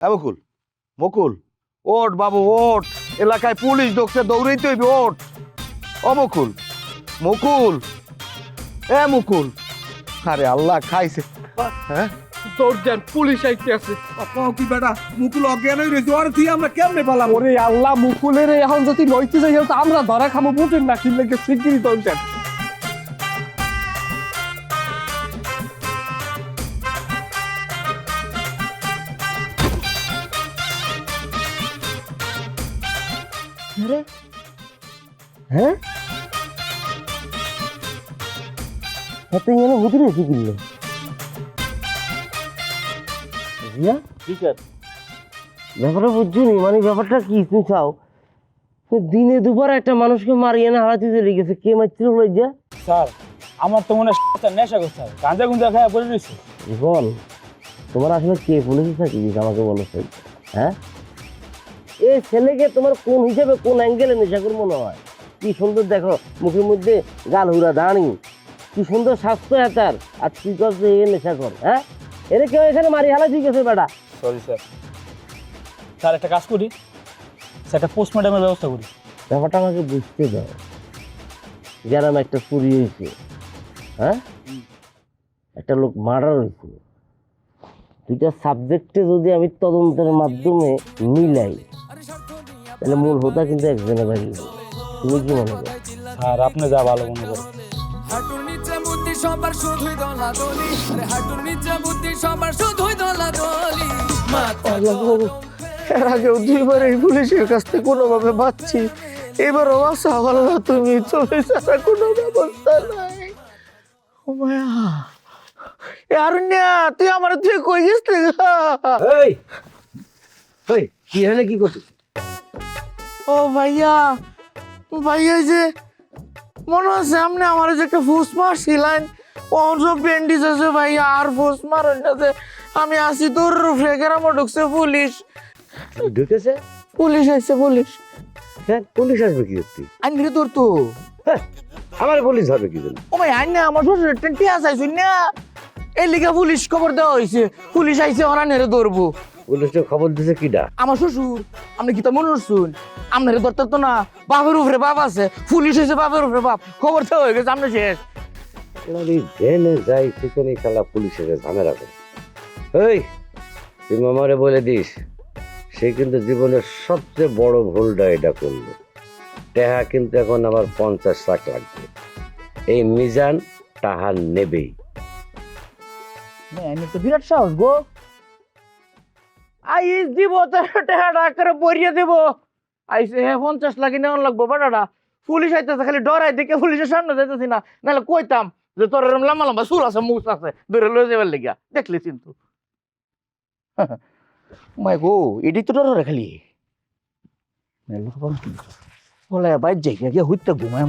মুকুল, মুকুল ওঠ বাবু ওঠ, এলাকায় পুলিশ ঢুকছে, দৌড়াইতে হইবে, ওঠ। ও মুকুল, মুকুল, এ মুকুল, আরে আল্লাহ খাইছে। হ্যাঁ দৌড় দেন, পুলিশ আইতে আছে। কি বেটা মুকুল অজ্ঞান হয়ে রয়েছে, ওর তুই আমরা কেমনে পালাম? ওরে আল্লাহ, মুকুলের এখন যদি লইতে যাই তো আমরা ধরা খামো, বুঝেন না? কি লাগে শিগগিরই দৌড় দেন। হ্যাঁ হাতে গেলে হুতুরে কি কিনলো রিয়া? ব্যাপারটা বুঝছো নি? মানে ব্যাপারটা কি তুমি চাও দিনে দুবার একটা মানুষকে মারিয়ে না হারাতে চলে গেছে, কে মারছিল লজ্জা? স্যার আমার তো মনে হয় নেশা করছে, গাঁজা গুঁজা খায় পড়ে রয়েছে। বল তোমার আসলে কে পুলিশে থাকি আমাকে বলো হ্যাঁ? এই ছেলেকে তোমার কোন হিসাবে কোন অ্যাঙ্গেলে নেশাকর মনে হয়? কি সুন্দর দেখো, মুখের মধ্যে গাল হুড়া দাঁড়ি, কি সুন্দর স্বাস্থ্য এটার, আর তুই করছে এ নেশাকর। হ্যাঁ এর কেউ এখানে মারি হালা ঠিক আছে বেটা? Sorry sir. স্যার একটা কাজ করি, স্যার একটা পোস্টমর্টমের ব্যবস্থা করি। ব্যাপারটা আমাকে বুঝতে দাও, গ্রামে একটা চুরি হয়েছে, হ্যাঁ একটা লোক মার্ডার হয়েছে, দুইটা সাবজেক্টে যদি আমি তদন্তের মাধ্যমে মিলাই তাহলে মূল হোতা কিন্তু একজনে বাড়ি। তুমি কি মনে করো? স্যার আপনি যা ভালো মনে করেন। হাঁটুর নিচে বুদ্ধি সবার শুধুই দলাদলি, আরে হাঁটুর নিচে বুদ্ধি সবার শুধুই দলাদলি। এর আগেও দুইবার এই পুলিশের কাছ থেকে কোনোভাবে বাঁচছি, এবারও বাঁচা আল্লাহ তুমি, চলে ছাড়া কোনো ব্যবস্থা নাই। ও মায়া, এ আরণ্যা তুই আমার তুই কই গেছিস? এই এই কি হলে কি করছিস? ও ভাইয়া, ভাইয়া যে মনে আছে আপনি আমার যে একটা ফুস মারছিলেন, ওর সব ব্যান্ডেজ আছে ভাইয়া, আর ফুস মারেন না যে আমি আসি তোর ফ্রেগেরামো ঢুকছে পুলিশ। ঢুকেছে? পুলিশ আসছে, পুলিশ। হ্যাঁ পুলিশ আসবে কি করতে? আইনি তোর তো আমার পুলিশ হবে কি জন্য? ও ভাই আইন না আমার শ্বশুর টিয়া চাইছুন না, এই লিগে পুলিশ খবর দেওয়া হয়েছে, পুলিশ আইছে ওরা নেড়ে ধরবো। পুলিশটা খবর দিছে কিডা? আমার শ্বশুর, আপনি কি তা মনে করছুন? আপনার ধরতে তো না, বাপের উপরে বাপ আছে, পুলিশ হয়েছে বাপের উপরে বাপ, খবর দেওয়া হয়ে গেছে, আপনি শেষ। জেনে যাই সেখানে খেলা পুলিশের ঝামেলা করে। এই তুই মামারে বলে দিস, সে কিন্তু জীবনের সবচেয়ে বড় ভুলটা এটা করলো। টেহা কিন্তু এখন আমার 50 লাখ লাগবে, এই মিজান টাহা নেবেই। আমি তো বিরাট সাহস গো, আইস দিব টেহাটা করে বরিয়ে দিব, আইসে হ্যাঁ 50 লাখ নেওয়ার লাগবো বাটাটা। পুলিশ আইতেছে খালি ডরাই দেখে পুলিশের সামনে যাইতেছি না, নাহলে কইতাম যে তোর এরম লম্বা লম্বা চুল আছে, মুখ আছে, ধরে লয়ে যাবার লেগা, দেখলি কিন্তু। মাই গো, এটি তো ডরে খালি বলে বাইর যাই গিয়ে হইতে ঘুমায়।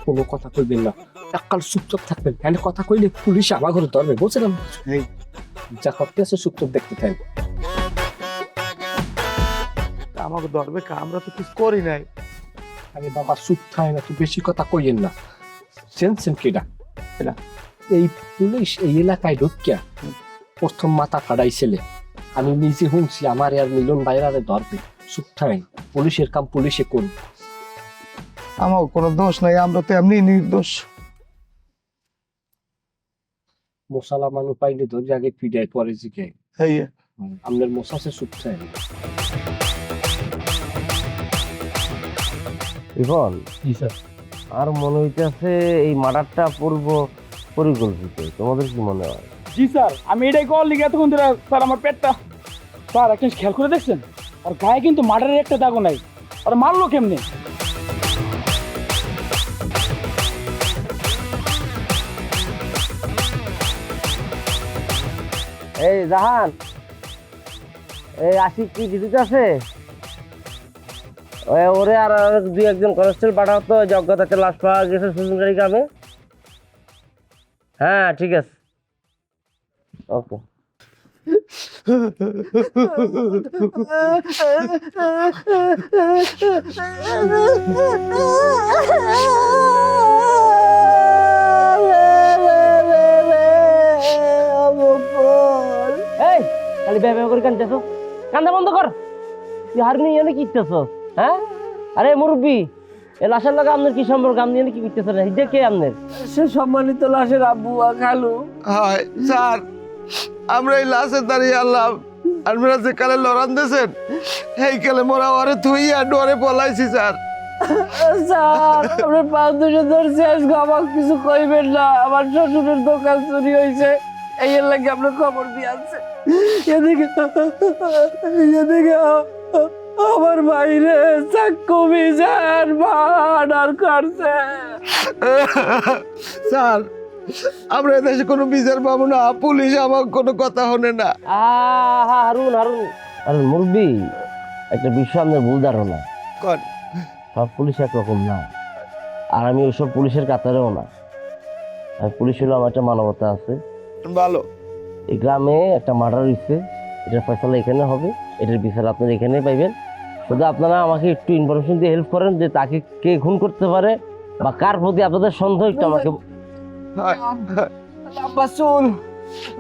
কোনো কথা কইবেন না, এককাল চুপচাপ থাকবেন, তাহলে কথা কইলে পুলিশ আমার ঘরে ধরবে, বুঝছেন? যা করতে আছে চুপচাপ দেখতে থাকেন। আমাকে ধরবে কা, আমরা তো কিছু করি নাই। আরে বাবা চুপ থাকে না, তুই বেশি কথা কইয়েন না। চেনছেন কেডা? এই পুলিশ এই এলাকায় ঢুকিয়া প্রথম মাথা ফাড়াইছিলে, আমি নিজে শুনছি আমার আর মিলন বাইরারে ধরবে। চুপ থাকেন, পুলিশের কাম পুলিশে করুন। আমার কোনো দোষ নাই, আমরা তো এমনি নির্দোষ। মশালা মানুষ পাইলে ধরে আগে পিড়ায় পরে জিকে আপনার মশাসে চুপ থাকেন। ইভন জি স্যার। আর মনে হইতেছে এই মার্ডারটা পূর্ব পরিকল্পিত, তোমাদের কি মনে হয়? জি স্যার, আমি এটাই কল লিগে এতক্ষণ ধরে স্যার আমার পেটটা। স্যার একটা খেয়াল করে দেখছেন, আর গায়ে কিন্তু মার্ডারের একটা দাগও নাই, আর মারলো কেমনে? এই জাহান, এই আশিক কি ডিউটিতে আছে? ওরে আর দুই একজন কনস্টেবল পাঠাও তো, যজ্ঞতাতে লাশ পাওয়া গেছে সুজনকারী গ্রামে। হ্যাঁ ঠিক আছে, ওকে। এই খালি ব্যয় করে কানতেছ, কান্দা বন্ধ কর। তুই হার নিয়ে এনে কি ইচ্ছাছ? হ্যাঁ, আরে মুরব্বী, এ লাশের লাগে আপনার কি সম্পর্ক? আপনি এনে কি করতেছেন? এটা কে আপনার? সে সম্মানিত লাশের আব্বু আর খালু। হয় স্যার, আমরা এই লাশে দাঁড়িয়ে আনলাম, আপনারা যে কালে লড়ান দিয়েছেন এই কালে মোরা ওরে তুই আর ডরে পলাইছি স্যার। স্যার, আমরা 5-2 ধরছি, আজকে আমার কিছু কইবেন না। আমার শ্বশুরের দোকান চুরি হয়েছে, এই এর লাগে আমরা খবর দিয়ে আনছে। এদিকে আমার বাইরে চাকু বিজার মার্ডার করছে। স্যার, আমরা এদেশে কোনো বিচার পাবো না, পুলিশ আমার কোনো কথা শোনে না। হারুন হারুন আরে মুরব্বী, একটা বিষয় আপনার ভুল ধারণা। কোন? সব পুলিশ একরকম না, আর আমি ওইসব পুলিশের কাতারেও না। আমি পুলিশ হলো, আমার একটা মানবতা আছে। ভালো। এই গ্রামে একটা মার্ডার হয়েছে, এটার ফয়সালা এখানে হবে, এটার বিচার আপনারা এখানে পাইবেন। শুধু আপনারা আমাকে একটু ইনফরমেশন দিয়ে হেল্প করেন যে তাকে কে খুন করতে পারে বা কার প্রতি আপনাদের সন্দেহ, একটু আমাকে। লম্বা চুল,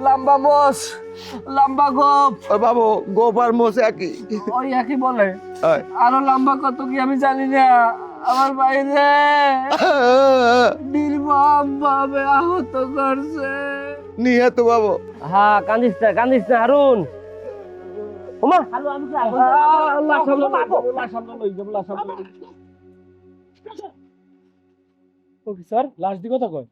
লম্বা মোষ, লম্বা গোপ। বাবু, গোপ আর মোষ একই, ওই একই বলে। আরো লম্বা কত কি আমি জানি না। আমার বাইরে নির্মম ভাবে আহত করছে। নিয়ে তো বাবু। হ্যাঁ, কান্দিস না হারুন। ওমা স্যার লাশ দি কথা কয়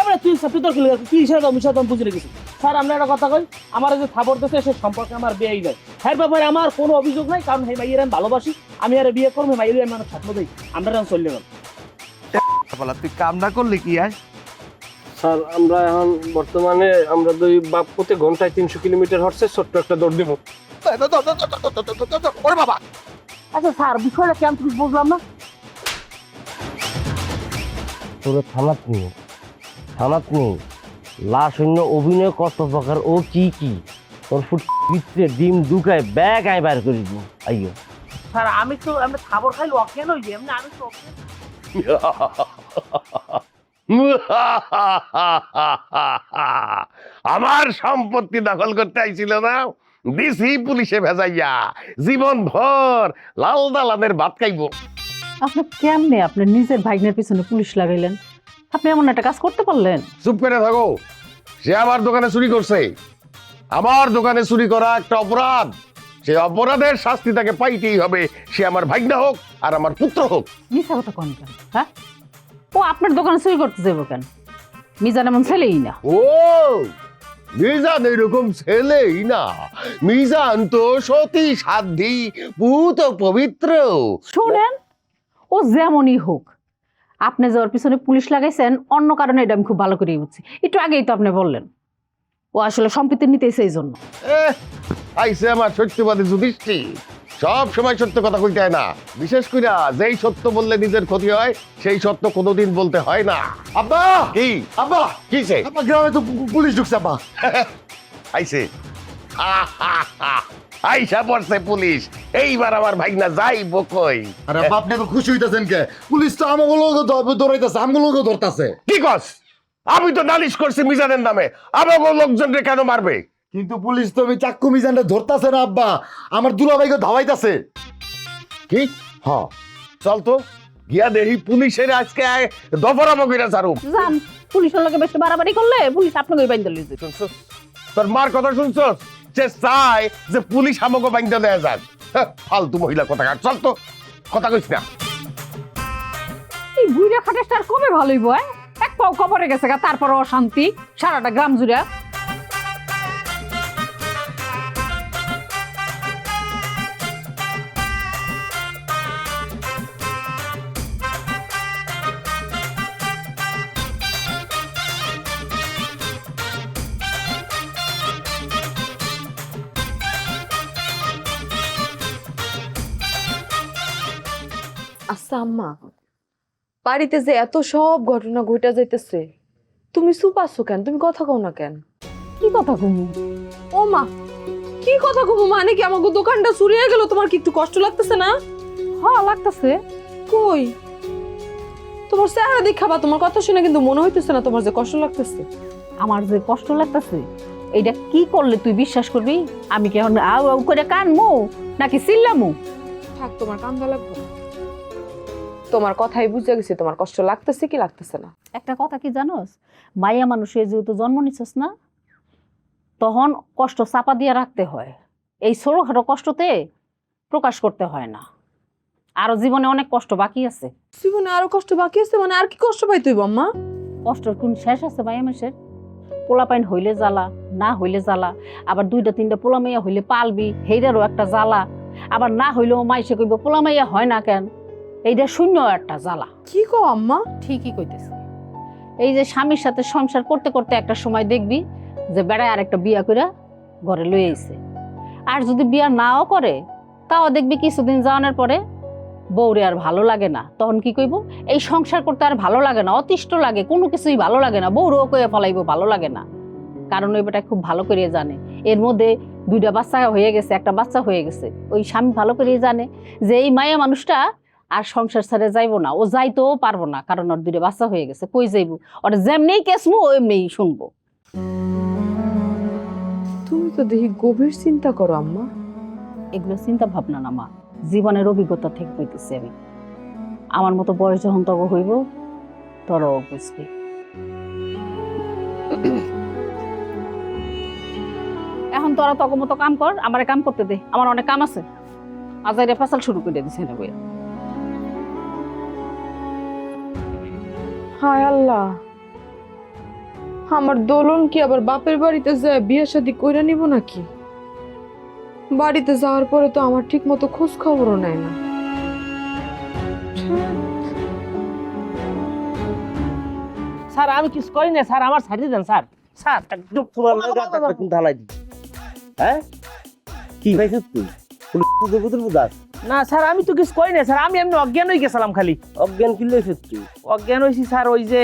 এবারে তুই তোর খেলে তুই ইশারা বুঝে রেখেছিস। স্যার আমরা একটা কথা কই, আমার যে থাবর দেশে সে সম্পর্কে আমার বিয়েই যায়। হ্যাঁ ব্যাপারে আমার কোনো অভিযোগ নাই, কারণ হে মাইয়ের আমি ভালোবাসি, আমি আর বিয়ে করবো, মাইয়ের আমি আমার স্বপ্ন দিই, আমরা চলে গেল। তুই কাম না করলি কি আর? স্যার, আমরা এখন বর্তমানে আমরা দুই বাপ প্রতি ঘন্টায় 300 কিলোমিটার হচ্ছে, ছোট্ট একটা দৌড় দিব। ওরে বাবা, আচ্ছা স্যার, বিষয়টা কেমন তুমি বুঝলাম না। তোর থানাত নেই লাশ অন্য অভিনয় কত প্রকার, ও কি তোর ফুট ভিতরে ডিম ঢুকায় ব্যাগ আই বাইর করে দিব। আইয়ো স্যার, আমি খাবার খাইলে অজ্ঞান হইলি, আমি তো আমার সম্পত্তি দখল করতে আইছিল না, দিছি পুলিশে ভেজাইয়া, জীবন ভর লাল দালানের ভাত খাইবো। আপনি কেমনে আপনার নিজের ভাগ্নের পিছনে পুলিশ লাগাইলেন? আপনি এমন একটা কাজ করতে পারলেন? চুপ করে থাকো, সে আমার দোকানে চুরি করছে। আমার দোকানে চুরি করা একটা অপরাধ, সে অপরাধের শাস্তি তাকে পাইতেই হবে, সে আমার ভাগ্না হোক আর আমার পুত্র হোক। মিথ্যা কথা কোন কেন? হ্যাঁ, ও আপনার দোকানে চুরি করতে যাবো কেন? মিজান এমন ছেলেই না। ও মিজান এরকম ছেলেই না, মিজান তো সতী সাধ্বী পুত পবিত্র। শোনেন, ও যেমনই হোক, আপনি যাওয়ার পিছনে পুলিশ লাগাইছেন অন্য কারণে, এটা আমি খুব ভালো করেই বুঝছি। একটু আগেই তো আপনি বললেন ও আসলে সম্পত্তি নিতেছে এই জন্য। আইসে আমার সত্যবাদী যুধিষ্ঠির, সব সময় সত্য কথা কইতে হয় না, বিশেষ করে যেই সত্য বললে নিজের ক্ষতি হয় সেই সত্য কোনোদিন বলতে হয় না। আব্বা, কি আব্বা, কিছে আমার গ্রামে তো পুলিশ ঢুকছে আব্বা। আইসে আইসা পড়ছে পুলিশ, এইবার আমার ভাইনা যাইব কই? আরে আব্বা, আপনি তো খুশি হইতাছেন কে? পুলিশ তো আমগুলোকে ধরাইতেছে, আমগুলোকে ধরতাছে। কি কস? আমি তো নালিশ করছি মিজানের নামে, আমাকে লোকজনরে কেন মারবে? কিন্তু পুলিশ তো ওই চাক্কু মিজানটা ধরতাছে না আব্বা, আমার দুলাভাইকে ধাওয়াইতাছে। কি? হ্যাঁ, চল তো গিয়া দেখি পুলিশের আজকে দফারামো কইরা ছাড়ু। জান, পুলিশের লগে বেশি বাড়াবাড়ি করলে পুলিশ আপনাকে বাইন্দা লইছে। শুনছস? তোর মার কথা শুনছস? সে চায় যে পুলিশ আমাকে বাইন্দা দেয়া যাক। ফালতু মহিলা কথা কাট, চল তো, কথা কইস না। এই বুইড়া খাটের আর কবে ভালো হইব? এক পাও কবরে গেছে গা, তারপর অশান্তি সারাটা গ্রাম জুড়ে। আচ্ছা আম্মা, বাড়িতে যে এত সব ঘটনা ঘটে যাইতেছে, তুমি চুপ আছো কেন? তুমি কথা কও না কেন? কি কথা কমু? ও মা, কি কথা কব, মানে কি আমাকে দোকানটা চুরি হয়ে গেল, তোমার কি একটু কষ্ট লাগতেছে না? হ্যাঁ লাগতেছে। কই তোমার চেহারা দেখা বা তোমার কথা শুনে কিন্তু মনে হইতেছে না তোমার যে কষ্ট লাগতেছে। আমার যে কষ্ট লাগতেছে এইটা কি করলে তুই বিশ্বাস করবি? আমি কি এখন আউ আউ করে কানমু নাকি চিল্লামু? থাক, তোমার কান্দা লাগবে না। তোমার কথাই বুঝে গেছি তোমার কষ্ট লাগতেছে কি লাগতেছে না। একটা কথা কি জানোস, মাইয়া মানুষের যেহেতু জন্ম নিচ্ছস না, তখন কষ্ট চাপা দিয়ে রাখতে হয়। এই ছোটখাটো কষ্টতে প্রকাশ করতে হয় না। আরো জীবনে অনেক কষ্ট বাকি আছে। জীবনে আরো কষ্ট বাকি আছে, মানে আর কি কষ্ট পাই তুই আম্মা? কষ্টের কোন শেষ আছে মাইয়া মানুষের? পোলাপাইন হইলে জ্বালা, না হইলে জ্বালা, আবার 2-3টা পোলা মাইয়া হইলে পালবি, সেইটারও একটা জ্বালা। আবার না হইলেও মাইসে কইব পোলা মাইয়া হয় না কেন, এইটা শূন্য একটা জ্বালা। কি কও আম্মা? ঠিকই কইতেছে। এই যে স্বামীর সাথে সংসার করতে করতে একটা সময় দেখবি যে বেড়ায় আরেকটা বিয়া করে ঘরে লয়ে আইছে। আর যদি বিয়া নাও করে তাও দেখবি কিছুদিন যাওয়ানোর পরে বউরে আর ভালো লাগে না। তখন কি কইব, এই সংসার করতে আর ভালো লাগে না, অতিষ্ঠ লাগে, কোনো কিছুই ভালো লাগে না, বউরও কয়ে ফলাইব ভালো লাগে না। কারণ ওই বেটা খুব ভালো করে জানে এর মধ্যে 2টা বাচ্চা হয়ে গেছে, একটা বাচ্চা হয়ে গেছে। ওই স্বামী ভালো করে জানে যে এই মায়া মানুষটা আর সংসার ছেড়ে যাইবো না, ও যাইতেও পারবো না, কারণ ওর 2টা বাচ্চা হয়ে গেছে। কই যাইব, ওর যেমনি কেসমু ও এমনি শুনবো। তুমি তো দেখি গভীর চিন্তা করো আম্মা। এগুলো চিন্তা ভাবনা না মা, জীবনের অভিজ্ঞতা থেকে কইতেছি আমি। আমার মতো বয়স যখন তক হইব তোরাও বুঝবি। এখন তোরা তক মতো কাম কর, আমারে কাম করতে দে, আমার অনেক কাম আছে। আজাইরে ফেসাল শুরু করে দিছে না বইয়া। হায় আল্লাহ, আমার দোলন কি আবার বাপের বাড়িতে যায় বিয়ে শাদী কইরা নিব নাকি? বাড়িতে যাওয়ার পরে তো আমার ঠিক মতো খোঁজ খবরও নেয় না। স্যার আমি কিছু করি না স্যার, আমার ছাড়িয়ে দেন স্যার। স্যার একদম ঢালাই দি হ্যাঁ কি পাইছিস তুই? না স্যার আমি তো কিছু করি না স্যার, আমি এমনি অজ্ঞান হয়ে গেছিলাম খালি। অজ্ঞান কি লইছিস তুই? অজ্ঞান হয়েছি স্যার, ওই যে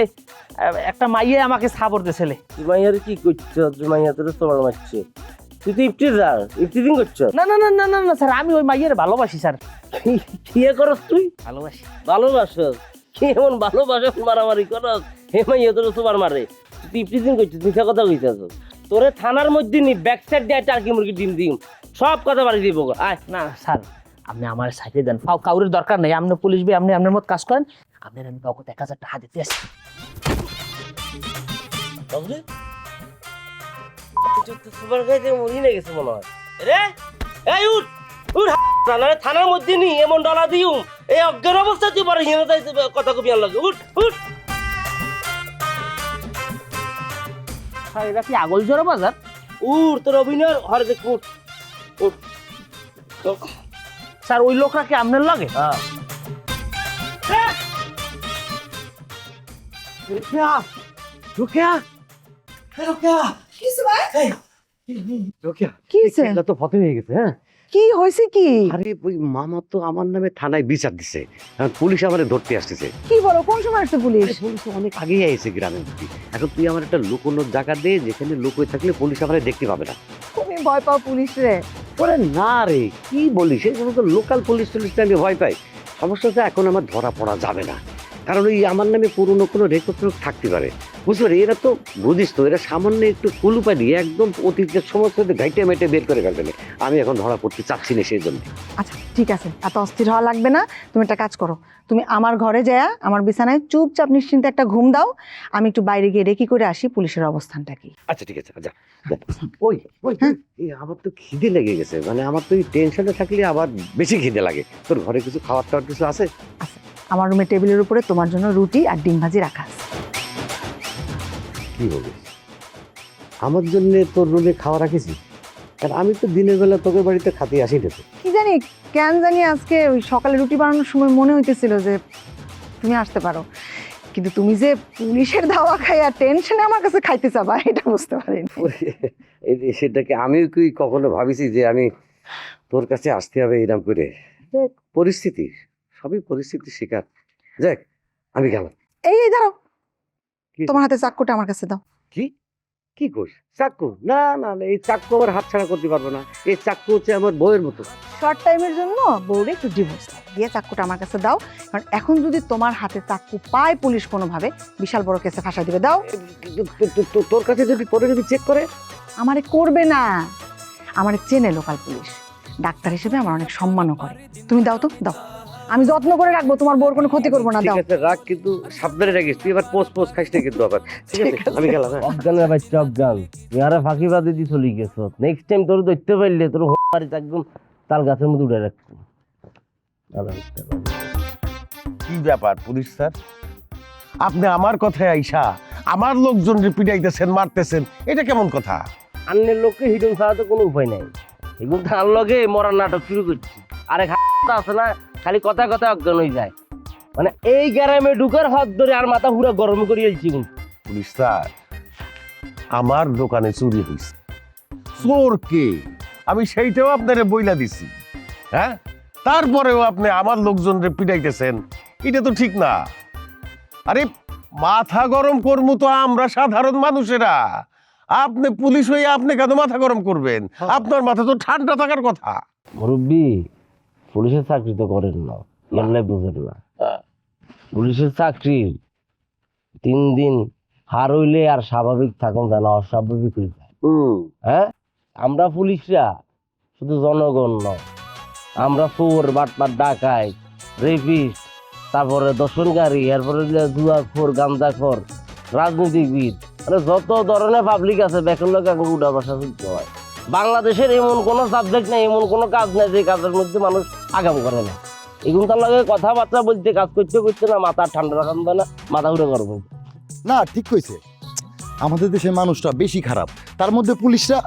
একটা মাইয়ে আমাকে সাপোর দিয়েছিলে। জুমাইয়ার কি করছ? জুমাইয়া তোর তোমার মারছে, তুই তো ইফতিজিং করছ। না না না না না না স্যার, আমি ওই মাইয়ের ভালোবাসি স্যার। কি করস তুই? ভালোবাসি। ভালোবাসস? কি এমন ভালোবাসস মারামারি করস? হে মাইয়া তোর তোমার মারে, তুই ইফতিজিং করছিস, মিথ্যা কথা কইতাছ। তোরে থানার মধ্যে নি ব্যাক সাইড দিয়ে টার্কি মুরগি ডিম দিম সব কথা বাড়ি দিব। আয় না স্যার আপনি আমার সাইডে দেন, কাউরের দরকার নেই। আপনি পুলিশ বি, আপনি আপনার মত কাজ করেন। আপনার আমি কাউকে 1000 টাকা দিতে আসি। সুপার খাইতে মরি না গেছে মনে হয় রে। এই উঠ উঠ, থানার মধ্যে নি এমন ডলা দিউম, এই অজ্ঞান অবস্থা তুই পারে কথা কবি আর লাগে। উঠ উঠ। স্যার এটা কি আগল জোড়া বাজার? উঠ, তোর অভিনয় হরে দেখ। উঠ উঠ। স্যার ওই লোকরা কি আপনার লাগে? হ্যাঁ কি হয়েছে? তো ফতে হয়ে গেছে। হ্যাঁ কি হয়েছে কি? আরে ওই মামা তো আমার নামে থানায় বিচার দিছে, এখন পুলিশ আমারে ধরতে আসতেছে। কি বলো, কোন সময় আসছে পুলিশ? আরে পুলিশ তো অনেক আগেই আইছে গ্রামের প্রতি। এখন তুই আমার একটা লুকোনোর জায়গা দে, যেখানে লোক হয়ে থাকলে পুলিশ আমারে দেখতে পাবে না। তুমি ভয় পাও পুলিশ রে? ওরে না রে, কি বলিস, এই সমস্ত লোকাল পুলিশ টুলিশ আমি ভয় পাই। সমস্যা হচ্ছে এখন আমার ধরা পড়া যাবে না, কারণ ওই আমার নামে পুরনো কোনো রেকর্ড থাকতে পারে, বুঝতে পারি। এরা তো বুঝিস তো, এরা সামান্য একটু কুলুপা দিয়ে একদম অতীতের সমস্ত ঘাইটে মেটে বের করে ফেলবে। আমি এখন ধরা পড়তে চাচ্ছি না, সেই জন্য। আচ্ছা ঠিক আছে, এত অস্থির হওয়া লাগবে না। তুমি একটা কাজ করো, তুমি আমার ঘরে যায়া আমার বিছানায় চুপচাপ নিশ্চিন্তে একটা ঘুম দাও। আমি একটু বাইরে গিয়ে রেকি করে আসি পুলিশের অবস্থানটা কি। আচ্ছা ঠিক আছে, যা। ওই ওই এই আমার তো খিদে লেগে গেছে, মানে আমার তো এই টেনশনে থাকলে আবার বেশি খিদে লাগে। তোর ঘরে কিছু খাবার টাবার কিছু আছে? আচ্ছা, আমার রুমের টেবিলের উপরে তোমার জন্য রুটি আর ডিম ভাজি রাখা আছে। কি বলিস, আমার জন্য তোর রুমে খাওয়া রাখিস? কারণ আমি তো দিনের বেলা তোদের বাড়িতে খাতে আসি না। কি জানি কেন জানি আজকে ওই সকালে রুটি বানানোর সময় মনে হইতেছিল যে তুমি আসতে পারো, কিন্তু তুমি যে পুলিশের ধাওয়া খাই আর টেনশনে আমার কাছে খাইতে চাবা, এটা বুঝতে পারিনি। সেটাকে আমিও কি কখনো ভাবিছি যে আমি তোর কাছে আসতে হবে এরকম করে? পরিস্থিতি, সবই পরিস্থিতির শিকার। যাক, আমি গেলাম। এই দাঁড়াও, কি? তোমার হাতে চাকুটা আমার কাছে দাও। কি? কি করিস চাক্কু? না না না, এই চাক্কু আমার হাত ছাড়া করতে পারবো না। এই চাক্কু হচ্ছে আমার বউয়ের মতো। শর্ট টাইমের জন্য বউরে একটু ডিভোর্স দিয়ে চাক্কুটা আমার কাছে দাও, কারণ এখন যদি তোমার হাতে চাক্কু পায় পুলিশ কোনোভাবে বিশাল বড় কেসে ফাঁসা দিবে। দাও। তোর কাছে যদি পরে যদি চেক করে? আমারে করবে না, আমারে চেনে লোকাল পুলিশ, ডাক্তার হিসেবে আমার অনেক সম্মানও করে। তুমি দাও তো, দাও, আমি যত্ন করে রাখবো, তোমার বউর কোনো ক্ষতি করবো না। দাও। ঠিক আছে রাখ, কিন্তু সাবধানে রাখিস, তুই এবার পোস্ট খাইস না কিন্তু আবার। ঠিক আছে আমি গেলাম। অজ্ঞানের বাচ্চা অজ্ঞান, তুই আরে ফাঁকিবাদে দিয়ে চলে গেছ। নেক্সট টাইম তোর ধরতে পারলে তোর বাড়িতে একদম তাল গাছের মধ্যে উঠে রাখবো। কি ব্যাপার পুলিশ স্যার, আপনি আমার কথায় আইসা আমার লোকজন পিটাইতেছেন, মারতেছেন, এটা কেমন কথা? আন্নের লোককে হিডন ছাড়া তো কোনো উপায় নাই। এগুলো তার লগে মরার নাটক শুরু করছি। আরে আছে না, খালি কথায় কথায় অজ্ঞান হয়ে যায়। মানে এই গ্রামে ঢুকার হাত ধরে আর মাথা পুরো গরম করিয়েছি। পুলিশ স্যার, আমার দোকানে চুরি হয়েছে, চোর কে আমি সেইটাও আপনারে বইলা দিছি। হ্যাঁ, তারপরেও আপনি আমার লোকজনরে পিটাইতেছেন, এটা তো ঠিক না। আরে মাথা গরম করবো তো আমরা সাধারণ মানুষেরা, আপনি পুলিশ হয়ে আপনি কেন মাথা গরম করবেন? আপনার মাথা তো ঠান্ডা থাকার কথা। মুরব্বী, পুলিশের চাকরি তো করেন না, এমনি বুঝেন না। পুলিশের চাকরি 3 দিন হার হইলে আর স্বাভাবিক থাকুন জানা অস্বাভাবিক হয়ে যায়। হ্যাঁ, আমরা পুলিশরা শুধু জনগণ নয়, আমরা চোর, বাটপার, ডাকাই, রেপিস্ট, তারপরে দর্শনকারী, এরপরে জুয়াখোর, গাঁজাখোর, রাজনীতিবিদ, মানে যত ধরনের পাবলিক আছে বেকের লোক এখন উঠা বসা শুনতে হয়। বাংলাদেশের এমন কোনো সাবজেক্ট নেই, এমন কোনো কাজ নেই যে কাজের মধ্যে মানুষ আগাম করে না। এগুলো তার লগে কথাবার্তা বলতে, কাজ করতে করতে না মাথা ঠান্ডা রাখান দেয় না, মাথা উঠে করবো না, ঠিক কইছে। আমাদের দেশের মানুষটা বেশি খারাপ, তার মধ্যে পুলিশরা,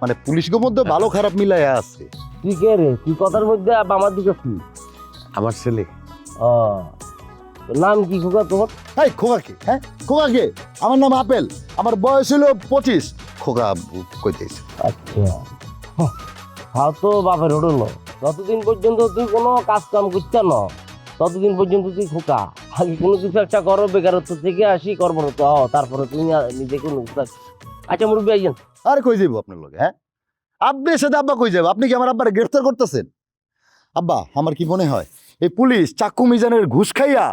মানে পুলিশগুলোর মধ্যে ভালো খারাপ মিলাই আছে। তুই কে রে? তুই কথার মধ্যে আমার দিকে কি? আমার ছেলে। ও, নাম কি খোকা তোর? এই খোকা কে? হ্যাঁ, খোকা কে? আমার নাম আপেল, আমার বয়স হলো 25। খোকা কইতেছে। আচ্ছা, হ্যাঁ তো বাপের হোটেল। যতদিন পর্যন্ত তুই কোনো কাজ কাম করতে না, ততদিন পর্যন্ত তুই খোকা। আগে কোনো কিছু একটা করো, বেকারত্ব থেকে আসি কর্মরত হও, তারপরে তুমি নিজে কোনো। আচ্ছা মুরব্বী আইয়েন। আরে কই যাবো আপনার লগে? হ্যাঁ, আপনার সাথে আব্বা কই যাবো? আপনি কি আমার আব্বারে গ্রেফতার করতেছেন? আব্বা, আমার কি মনে হয় এই পুলিশ চাক্কু মিজানের ঘুষ খাইয়া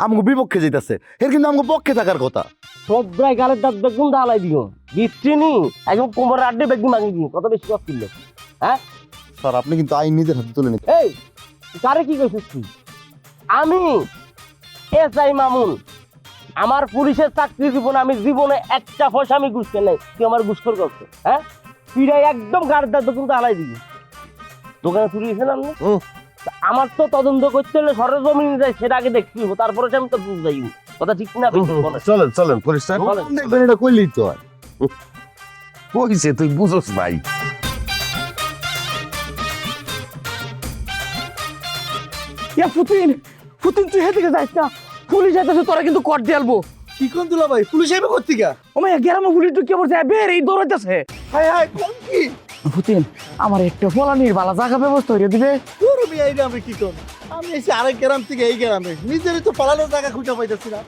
আমগো বিপক্ষে যাইতেছে? এর কিন্তু আমগো পক্ষে থাকার কথা। সবাই গালের দাঁত বেগুন ঢালাই দিও, বিচ্ছিনি একদম কোমরের আড্ডে বেগুন ভাঙি দিও। কত বেশি কষ্ট ছিল? হ্যাঁ স্যার, আপনি কিন্তু আইন নিজের হাতে তুলে নিতে। এই কারে কি কইছিস তুই? আমি এসআই মামুন, আমার পুলিশের চাকরি জীবনে আমি জীবনে একটা পয়সা আমি ঘুষ নাই। তুই আমার ঘুষখোর করছে? হ্যাঁ, পিড়াই একদম গাড়ির দাঁত বেগুন ঢালাই দিবি। দোকানে চুরি হয়েছে না? আমার তো তদন্ত করতে হলে সরজমিন যায়, সেটা আগে দেখতে হইব, তারপরে আমি তো বুঝ যাইব। কথা ঠিক না? চলেন চলেন পুলিশ স্যার, দেখবেন এটা কইলেই তো আর। কইছে তুই বুঝোস নাই। ইয়া ফুতিন, ফুতিন তুই হেদিকে যাইস না, পুলিশ আইতাছে, তোরা কিন্তু কট দিয়ে আলবো। কি কোন দুলা ভাই, পুলিশ আইবে করতে গা? ও মাই গ্রামে পুলিশ ঢুকে পড়ছে, বের এই দৌড়াইতেছে। হাই হাই, কোন কি? ফুতিন, আমার একটা ফলানির বালা জায়গা ব্যবস্থা হইয়া দিবে। তোর আমি এই গ্রামে কি কর? আমি এসে আরেক গ্রাম থেকে এই গ্রামে, নিজেরই তো ফলানোর জায়গা খুঁজে পাইতেছি না।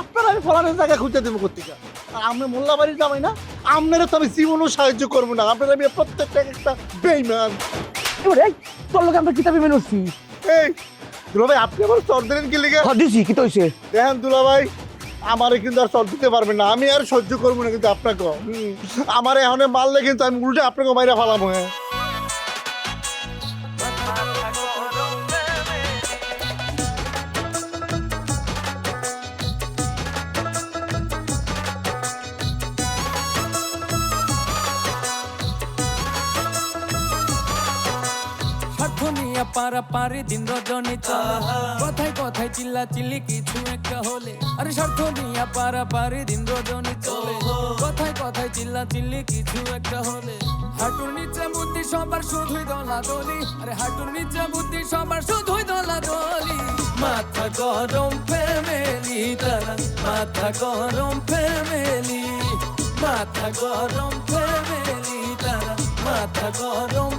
আপনার আমি ফলানোর জায়গা খুঁজে দেবো করতে গা? আর আমরা মোল্লা বাড়ি যাবাই না, আপনারা তো আমি জীবনও সাহায্য করবো না। আপনারা আমি প্রত্যেকটা একটা বেইমান। এই তোর লোক আমরা কিতাবে মেনুছি। এই দুলা ভাই, আপনি আমার চর দিলেন কি লিগে? দিছি, কি তো হইছে? দেখেন দুলা ভাই, আমারে কিন্তু আর চর দিতে পারবেন না, আমি আর সহ্য করবো না কিন্তু আপনাকে। আমার এখন মারলে কিন্তু আমি উল্টে আপনাকে মাইরা ফালাম। হ্যাঁ, পারাপারে দিন রজনী চলে, কথায় কথায় চিল্লা চিল্লি কিছু একটা হলে। আরে স্বার্থ নিয়া পারাপারে দিন রজনী চলে, কথায় কথায় চিল্লা চিল্লি কিছু একটা হলে। হাঁটুর নিচে বুদ্ধি সবার শুধুই দলাদলি, আরে হাঁটুর নিচে বুদ্ধি সবার শুধুই দলাদলি। মাথা গরম ফ্যামিলি তারা, মাথা গরম ফ্যামিলি, মাথা গরম ফ্যামিলি তারা, মাথা গরম